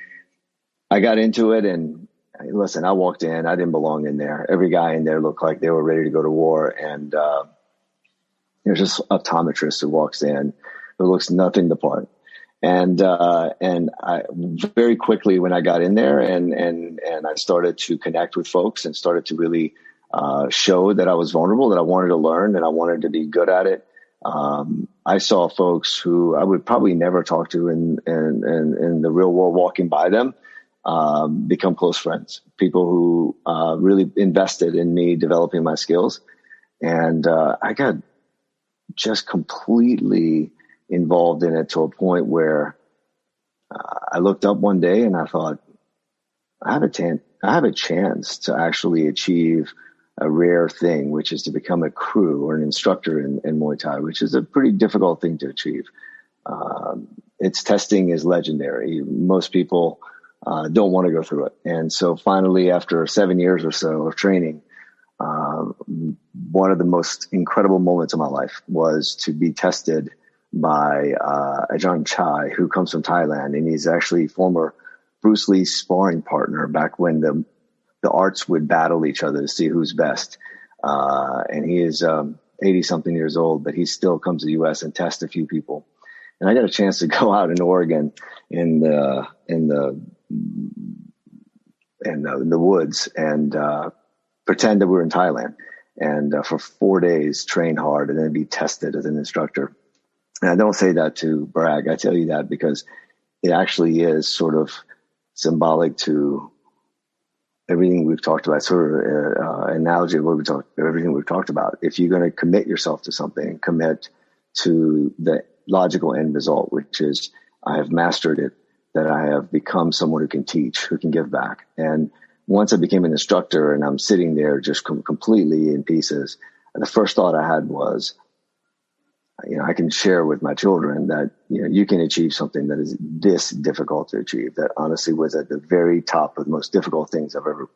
I got into it, and listen, I walked in, I didn't belong in there. Every guy in there looked like they were ready to go to war. And there's just an optometrist who walks in, who looks nothing the part. And I very quickly, when I got in there and I started to connect with folks and started to really show that I was vulnerable, that I wanted to learn and I wanted to be good at it. I saw folks who I would probably never talk to in the real world, walking by them, become close friends, people who really invested in me developing my skills. And I got just completely involved in it to a point where I looked up one day and I thought, I have a chance to actually achieve a rare thing, which is to become a crew or an instructor in Muay Thai, which is a pretty difficult thing to achieve. Its testing is legendary. Most people don't want to go through it. And so finally, after 7 years or so of training, one of the most incredible moments of my life was to be tested by Ajahn Chai, who comes from Thailand, and he's actually former Bruce Lee sparring partner back when the the arts would battle each other to see who's best. And he is 80 something years old, but he still comes to the U.S. and tests a few people. And I got a chance to go out in Oregon in the woods and pretend that we were in Thailand, and for 4 days train hard and then be tested as an instructor. And I don't say that to brag. I tell you that because it actually is sort of symbolic to everything we've talked about, sort of analogy of everything we've talked about. If you're going to commit yourself to something, commit to the logical end result, which is I have mastered it, that I have become someone who can teach, who can give back. And once I became an instructor and I'm sitting there just completely in pieces, the first thought I had was, I can share with my children that, you can achieve something that is this difficult to achieve, that honestly was at the very top of the most difficult things I've ever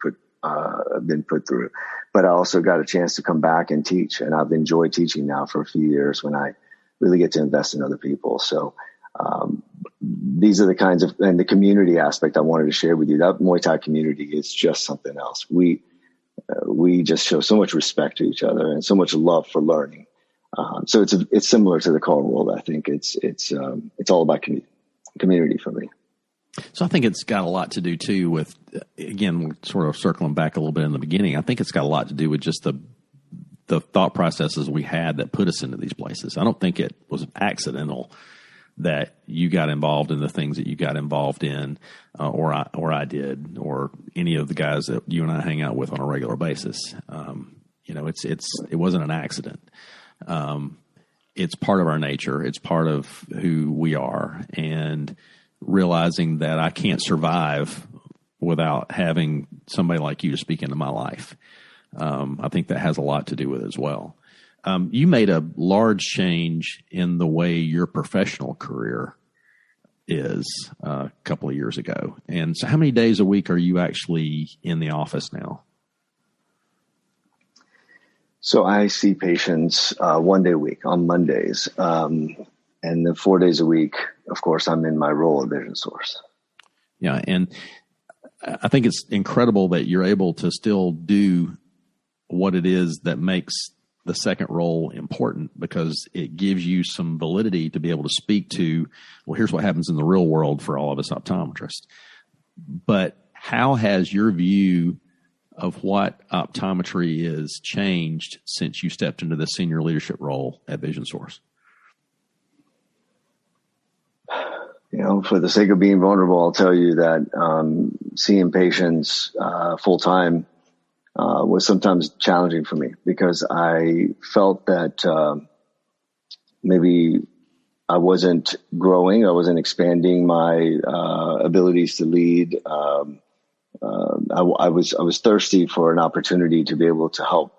been put through. But I also got a chance to come back and teach, and I've enjoyed teaching now for a few years when I really get to invest in other people. So, these are the kinds of, and the community aspect I wanted to share with you. That Muay Thai community is just something else. We just show so much respect to each other and so much love for learning. So it's similar to the car world. I think it's all about community for me. So I think it's got a lot to do too with, again, sort of circling back a little bit in the beginning. I think it's got a lot to do with just the thought processes we had that put us into these places. I don't think it was accidental that you got involved in the things that you got involved in, or I did, or any of the guys that you and I hang out with on a regular basis. It wasn't an accident. It's part of our nature. It's part of who we are, and realizing that I can't survive without having somebody like you to speak into my life. I think that has a lot to do with it as well. You made a large change in the way your professional career is a couple of years ago. And so how many days a week are you actually in the office now? So I see patients 1 day a week on Mondays. And then 4 days a week, of course, I'm in my role at Vision Source. Yeah. And I think it's incredible that you're able to still do what it is that makes the second role important, because it gives you some validity to be able to speak to, well, here's what happens in the real world for all of us optometrists. But how has your view of what optometry is changed since you stepped into the senior leadership role at Vision Source? For the sake of being vulnerable, I'll tell you that seeing patients full time was sometimes challenging for me, because I felt that maybe I wasn't growing, I wasn't expanding my abilities to lead. I was thirsty for an opportunity to be able to help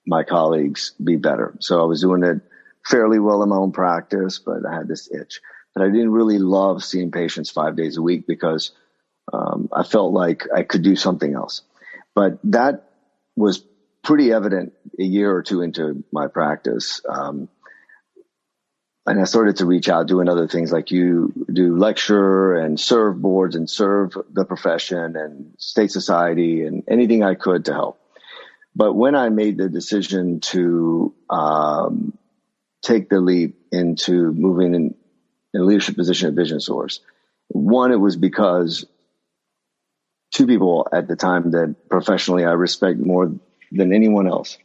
my colleagues be better. So I was doing it fairly well in my own practice, but I had this itch. But I didn't really love seeing patients 5 days a week, because I felt like I could do something else. But that was pretty evident a year or two into my practice. And I started to reach out, doing other things like you do, lecture and serve boards and serve the profession and state society and anything I could to help. But when I made the decision to take the leap into moving in a leadership position at Vision Source, one, it was because two people at the time that professionally I respect more than anyone else.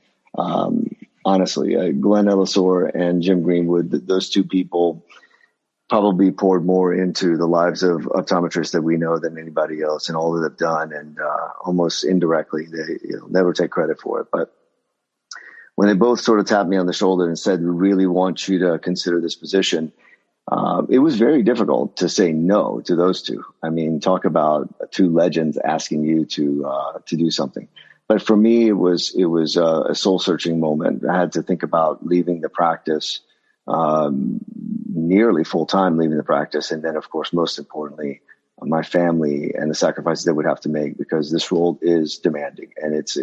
Honestly, Glenn Ellisor and Jim Greenwood, those two people probably poured more into the lives of optometrists that we know than anybody else, and all that they've done. And almost indirectly, they never take credit for it. But when they both sort of tapped me on the shoulder and said, "We really want you to consider this position," it was very difficult to say no to those two. I mean, talk about two legends asking you to do something. But for me, it was a soul searching moment. I had to think about leaving the practice, nearly full time leaving the practice, and then, of course, most importantly, my family and the sacrifices they would have to make, because this role is demanding, and it's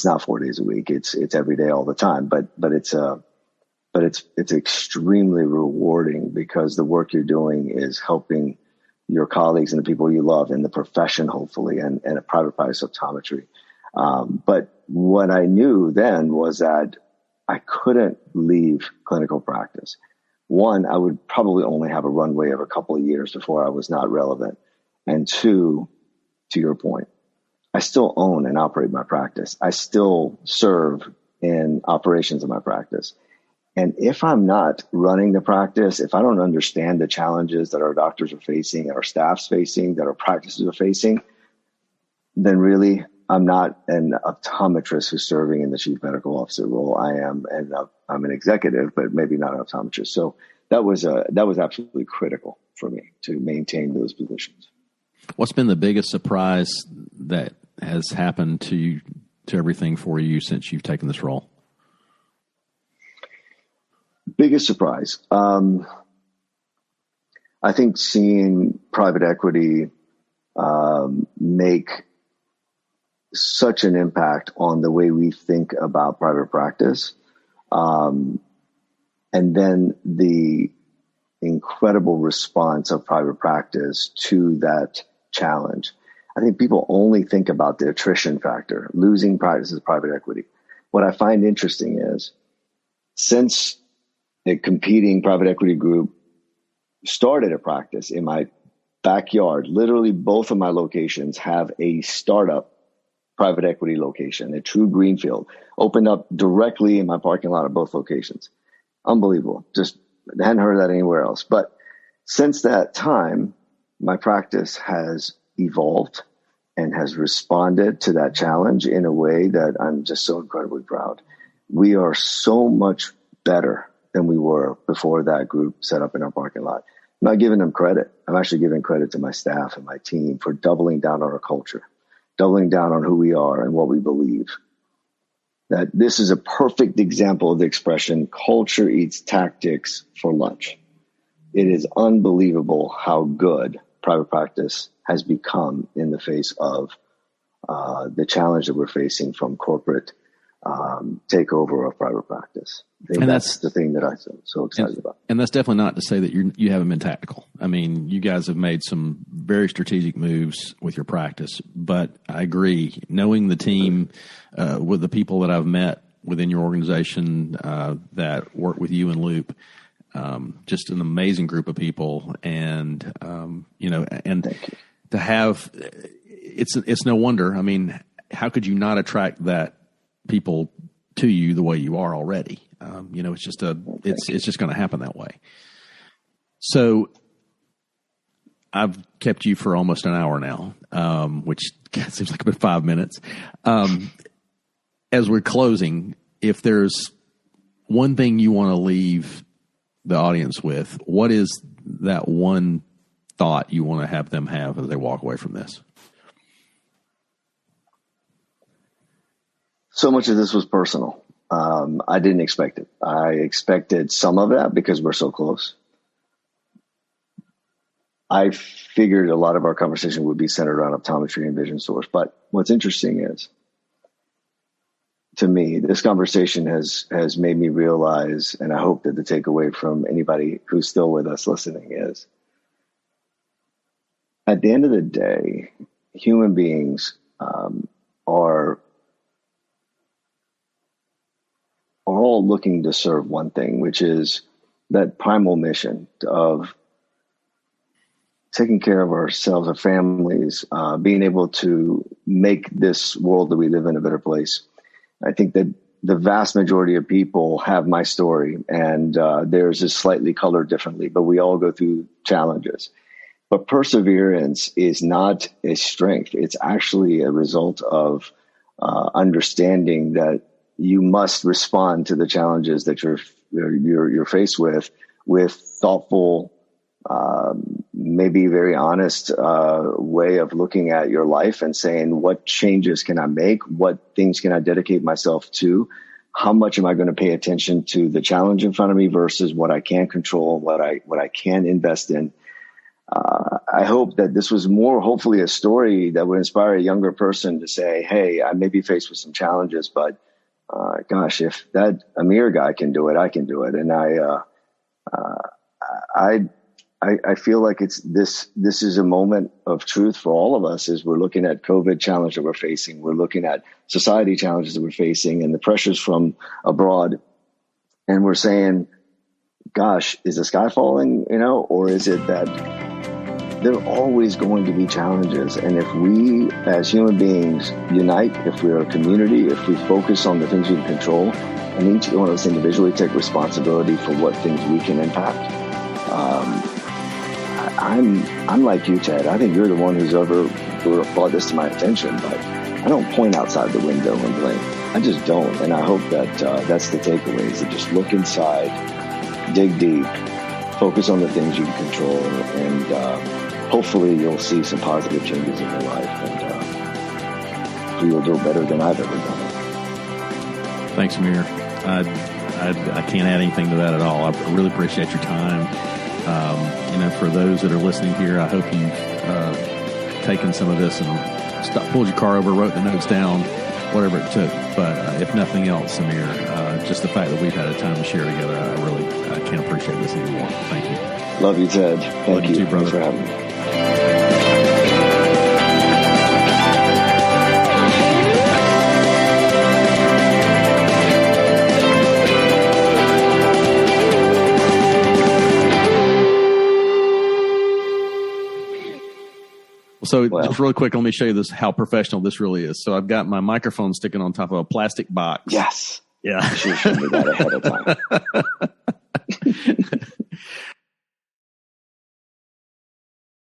not 4 days a week. It's every day, all the time. But it's extremely rewarding, because the work you're doing is helping your colleagues and the people you love in the profession, hopefully, and a private practice optometry. But what I knew then was that I couldn't leave clinical practice. One, I would probably only have a runway of a couple of years before I was not relevant. And two, to your point, I still own and operate my practice. I still serve in operations of my practice. And if I'm not running the practice, if I don't understand the challenges that our doctors are facing, that our staff's facing, that our practices are facing, then really I'm not an optometrist who's serving in the chief medical officer role. I'm an executive, but maybe not an optometrist. So that was absolutely critical for me to maintain those positions. What's been the biggest surprise that has happened to you, to everything for you since you've taken this role? Biggest surprise. I think seeing private equity make such an impact on the way we think about private practice, and then the incredible response of private practice to that challenge. I think people only think about the attrition factor, losing practices, private equity. What I find interesting is, since a competing private equity group started a practice in my backyard, literally both of my locations have a startup private equity location, a true greenfield, opened up directly in my parking lot of both locations. Unbelievable. Just hadn't heard that anywhere else. But since that time, my practice has evolved and has responded to that challenge in a way that I'm just so incredibly proud. We are so much better than we were before that group set up in our parking lot. I'm not giving them credit. I'm actually giving credit to my staff and my team for doubling down on our culture, doubling down on who we are and what we believe. That this is a perfect example of the expression, culture eats tactics for lunch. It is unbelievable how good private practice has become in the face of the challenge that we're facing from corporate takeover of private practice. I think that's the thing that I'm so excited about. And that's definitely not to say that you haven't been tactical. I mean, you guys have made some very strategic moves with your practice, but I agree, knowing the team, with the people that I've met within your organization that work with you and Loop, just an amazing group of people. And, and to have, it's no wonder. I mean, how could you not attract that people to you the way you are already? It's just it's just going to happen that way. So I've kept you for almost an hour now, which seems like about 5 minutes. As we're closing, if there's one thing you want to leave the audience with, what is that one thought you want to have them have as they walk away from this? So much of this was personal. I didn't expect it. I expected some of that because we're so close. I figured a lot of our conversation would be centered on optometry and vision source. But what's interesting is, to me, this conversation has made me realize, and I hope that the takeaway from anybody who's still with us listening is, at the end of the day, human beings are all looking to serve one thing, which is that primal mission of taking care of ourselves, our families, being able to make this world that we live in a better place. I think that the vast majority of people have my story, and theirs is slightly colored differently, but we all go through challenges. But perseverance is not a strength. It's actually a result of understanding that you must respond to the challenges that you're faced with thoughtful, maybe very honest way of looking at your life and saying, what changes can I make? What things can I dedicate myself to? How much am I going to pay attention to the challenge in front of me versus what I can control, what I can invest in? I hope that this was more hopefully a story that would inspire a younger person to say, hey, I may be faced with some challenges, but gosh, if that Amir guy can do it, I can do it. And I feel like this is a moment of truth for all of us as we're looking at COVID challenge that we're facing. We're looking at society challenges that we're facing and the pressures from abroad. And we're saying, gosh, is the sky falling, or is it that there are always going to be challenges? And if we as human beings unite, if we're a community, if we focus on the things we can control, and each one of us individually take responsibility for what things we can impact, I'm like you, Ted. I think you're the one who's ever brought this to my attention, but I don't point outside the window and blame. I just don't. And I hope that that's the takeaway, is to just look inside, dig deep, focus on the things you can control, and hopefully you'll see some positive changes in your life, and you'll do it better than I've ever done it. Thanks, Amir. I can't add anything to that at all. I really appreciate your time. For those that are listening here, I hope you've taken some of this and pulled your car over, wrote the notes down, whatever it took. But if nothing else, Amir, just the fact that we've had a time to share together, I can't appreciate this anymore. Thank you. Love you, Ted. Thank you. Too, brother. Thanks for having me. So just really quick, let me show you how professional this really is. So I've got my microphone sticking on top of a plastic box. Yes. Yeah. I should have shown you that ahead of time.